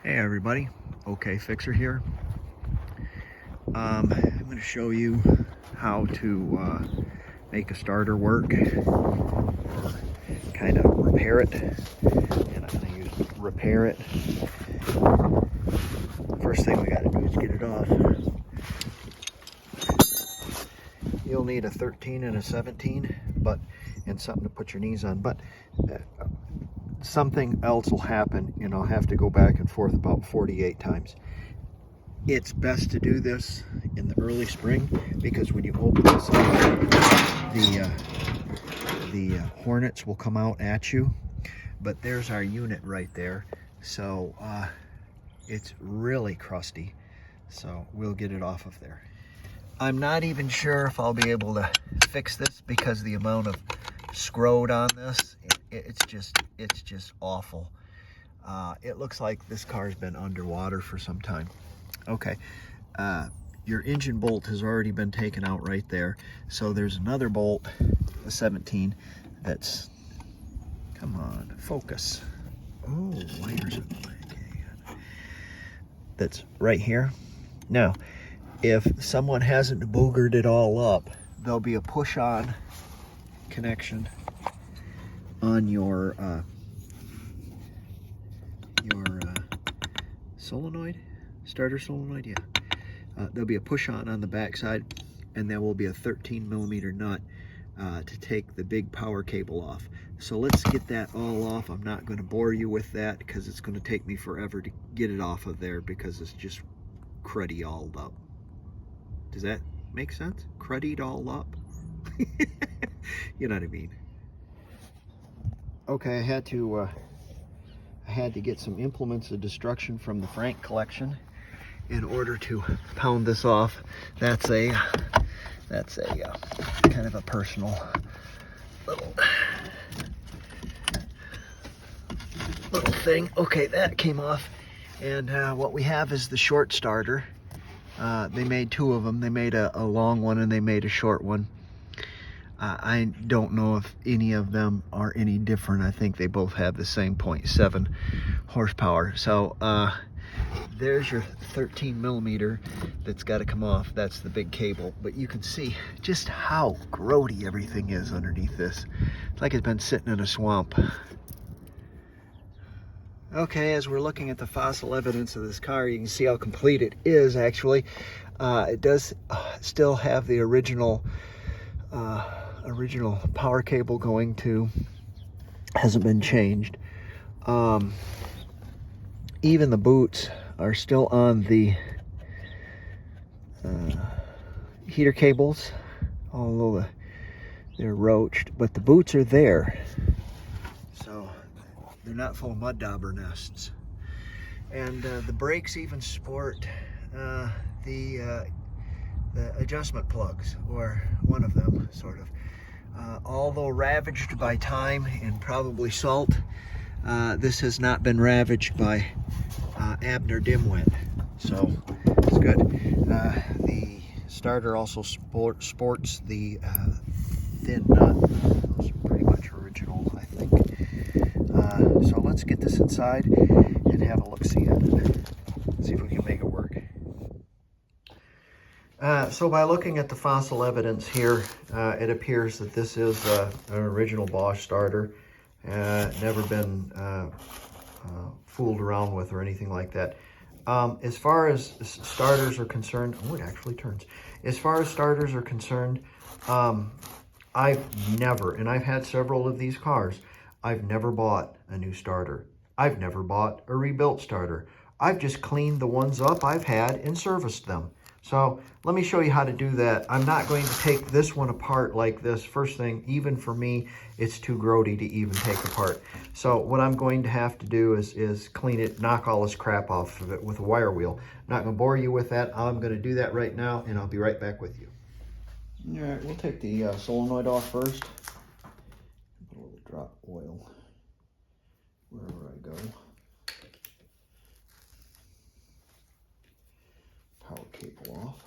Hey everybody, OK Fixer here. I'm going to show you how to make a starter work, kind of repair it, and I'm going to use repair it. First thing we got to do is get it off. You'll need a 13 and a 17, and something to put your knees on, but something else will happen and I'll have to go back and forth about 48 times. It's best to do this in the early spring because when you open this up, the hornets will come out at you. But there's our unit right there. So it's really crusty. So we'll get it off of there. I'm not even sure if I'll be able to fix this because the amount of screwed on this, it's just awful. It looks like this car's been underwater for some time. Okay, your engine bolt has already been taken out right there. So there's another bolt, a 17, that's, come on, focus. Oh, wires are blank. That's right here. Now, if someone hasn't boogered it all up, there'll be a push-on connection on your solenoid, starter solenoid, yeah. There'll be a push-on the back side, and there will be a 13mm nut to take the big power cable off. So let's get that all off. I'm not going to bore you with that because it's going to take me forever to get it off of there because it's just cruddy all up. Does that make sense? Cruddied all up? You know what I mean. Okay, I had to get some implements of destruction from the Frank collection in order to pound this off. That's a kind of a personal little thing. Okay, that came off, and what we have is the short starter. They made two of them. They made a long one and they made a short one. I don't know if any of them are any different. I think they both have the same 0.7 horsepower. So there's your 13mm that's got to come off. That's the big cable. But you can see just how grody everything is underneath this. It's like it's been sitting in a swamp. Okay, as we're looking at the fossil evidence of this car, you can see how complete it is actually. It does still have the original power cable going to, hasn't been changed. Even the boots are still on the heater cables, although they're roached, but the boots are there. So they're not full of mud dauber nests. And the brakes even sport the adjustment plugs, or one of them, sort of. Although ravaged by time and probably salt, this has not been ravaged by Abner Dimwit, so it's good. The starter also sports the thin nut. Those are pretty much original, I think. So let's get this inside and have a look-see at it. See if we can make it work. So by looking at the fossil evidence here, it appears that this is an original Bosch starter. Never been fooled around with or anything like that. As far as starters are concerned, oh, it actually turns. As far as starters are concerned, I've never, and I've had several of these cars, I've never bought a new starter. I've never bought a rebuilt starter. I've just cleaned the ones up I've had and serviced them. So let me show you how to do that. I'm not going to take this one apart like this. First thing, even for me, it's too grody to even take apart. So what I'm going to have to do is clean it, knock all this crap off of it with a wire wheel. I'm not going to bore you with that. I'm going to do that right now, and I'll be right back with you. All right, we'll take the solenoid off first. Put a little drop oil wherever I go. Power cable off.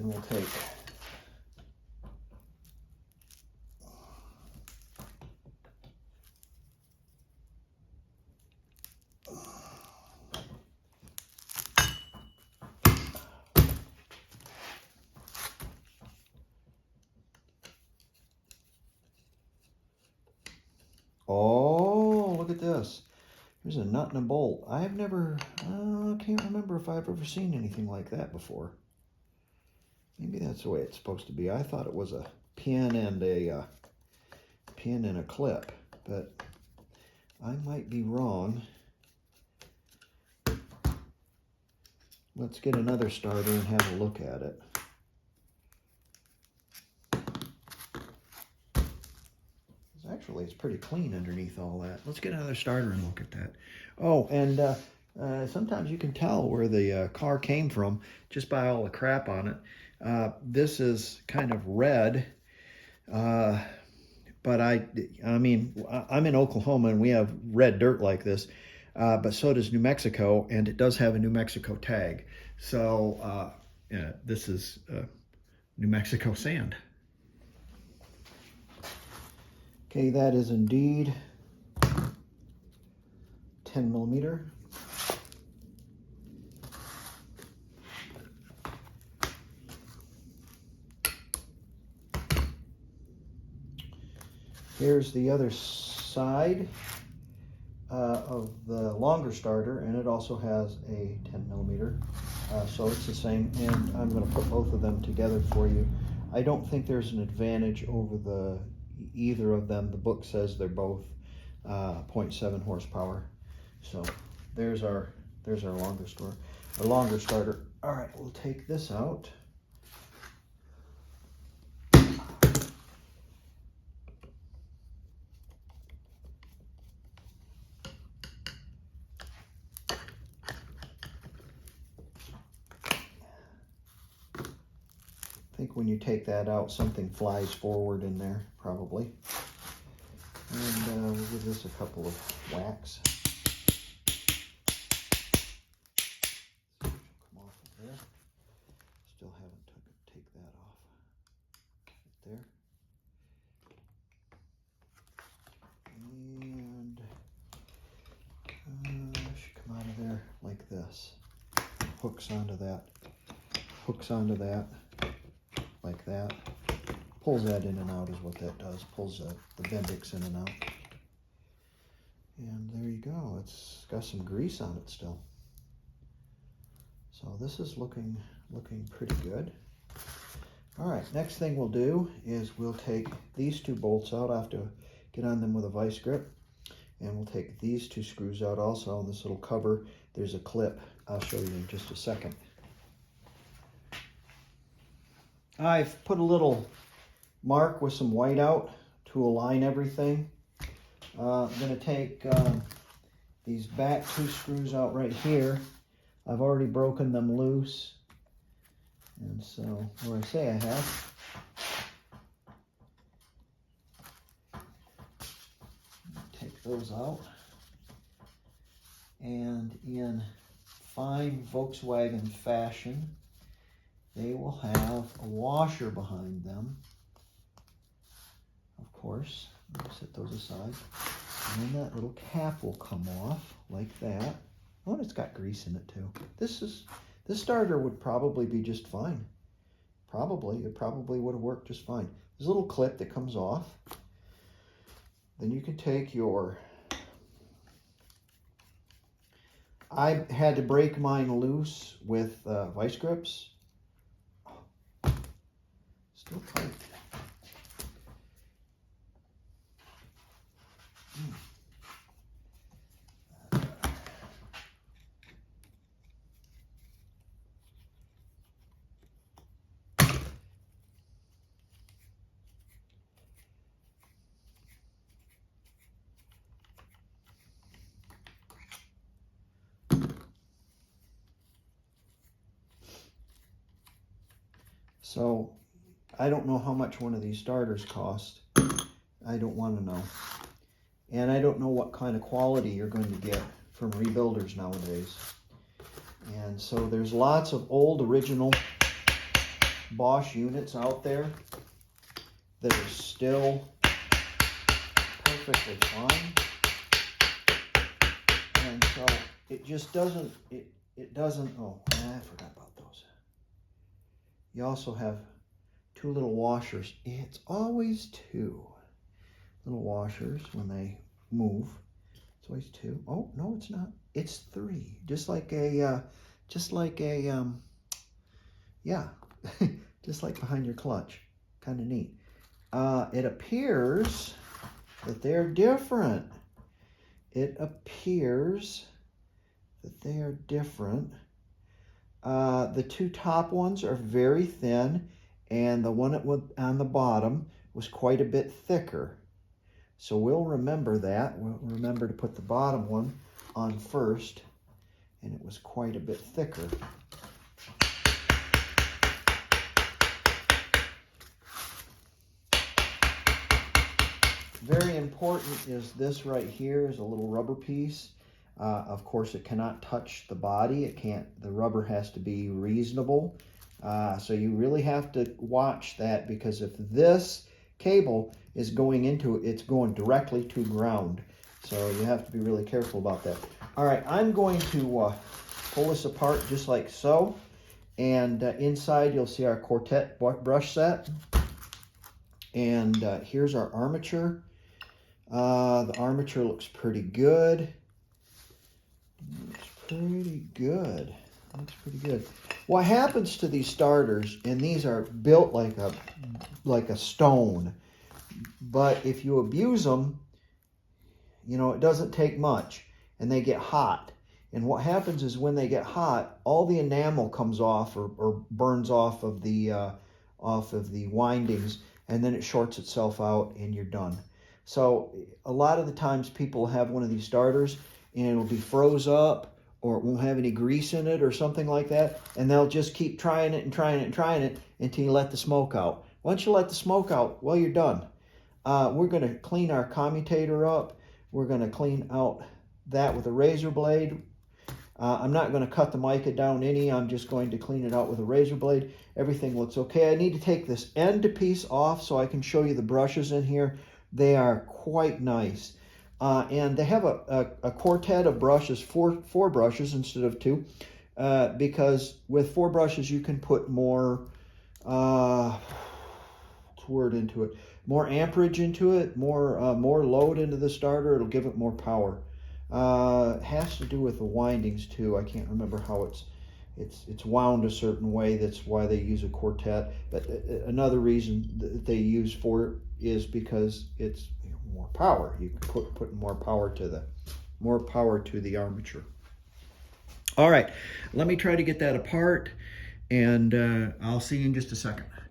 Then we'll take oh, look at this. There's a nut and a bolt. I've never, I can't remember if I've ever seen anything like that before. Maybe that's the way it's supposed to be. I thought it was a pin and a clip, but I might be wrong. Let's get another starter and have a look at it. Actually, it's pretty clean underneath all that. Let's get another starter and look at that. Oh, and sometimes you can tell where the car came from just by all the crap on it. This is kind of red, but I mean, I'm in Oklahoma and we have red dirt like this, but so does New Mexico, and it does have a New Mexico tag. So yeah, this is New Mexico sand. Okay, that is indeed 10 millimeter. Here's the other side of the longer starter, and it also has a 10 millimeter. So it's the same, and I'm going to put both of them together for you. I don't think there's an advantage over either of them. The book says they're both 0.7 horsepower. So there's our longer starter. All right, we'll take this out. I think when you take that out, something flies forward in there, probably. And we'll give this a couple of whacks. Come off of there. Still haven't take that off. Right there. And should come out of there like this. Hooks onto that. Hooks onto that. Like that. Pulls that in and out is what that does. Pulls the Bendix in and out. And there you go. It's got some grease on it still. So this is looking pretty good. All right, next thing we'll do is we'll take these two bolts out. I have to get on them with a vice grip. And we'll take these two screws out also. On this little cover, there's a clip. I'll show you in just a second. I've put a little mark with some white out to align everything. I'm going to take these back two screws out right here. I've already broken them loose. And so, or I say I have. Take those out. And in fine Volkswagen fashion, they will have a washer behind them, of course. Set those aside. And then that little cap will come off like that. Oh, and it's got grease in it too. This starter would probably be just fine. It probably would have worked just fine. There's a little clip that comes off. Then you can take your... I had to break mine loose with vice grips. Still tight. So I don't know how much one of these starters cost. I don't want to know. And I don't know what kind of quality you're going to get from rebuilders nowadays. And so there's lots of old original Bosch units out there that are still perfectly fine. And so it just doesn't, it doesn't, oh, I forgot about those. You also have two little washers. It's always two little washers when they move. It's always two. Oh, no, it's not. It's three. Just like a, yeah, just like behind your clutch. Kind of neat. It appears that they're different. It appears that they are different. The two top ones are very thin, and the one on the bottom was quite a bit thicker. So we'll remember that. We'll remember to put the bottom one on first, and it was quite a bit thicker. Very important is this right here is a little rubber piece. Of course, it cannot touch the body. It can't. The rubber has to be reasonable. So you really have to watch that, because if this cable is going into it, it's going directly to ground. So you have to be really careful about that. All right, I'm going to pull this apart just like so. And inside you'll see our quartet brush set. And here's our armature. The armature looks pretty good. Looks pretty good. Looks pretty good. What happens to these starters, and these are built like a stone, but if you abuse them, you know, it doesn't take much, and they get hot. And what happens is when they get hot, all the enamel comes off or burns off of the windings, and then it shorts itself out, and you're done. So a lot of the times people have one of these starters, and it'll be froze up, or it won't have any grease in it or something like that, and they'll just keep trying it and trying it and trying it until you let the smoke out. Once you let the smoke out, well, you're done. We're going to clean our commutator up. We're going to clean out that with a razor blade. I'm not going to cut the mica down any. I'm just going to clean it out with a razor blade. Everything looks okay. I need to take this end piece off so I can show you the brushes in here. They are quite nice. And they have a quartet of brushes, four brushes instead of two, because with 4 brushes you can put more, into it, more amperage into it, more load into the starter. It'll give it more power. It has to do with the windings too. I can't remember how it's wound a certain way. That's why they use a quartet. But another reason that they use 4 is because it's more power. You can put more power to the armature. All right, let me try to get that apart, and I'll see you in just a second.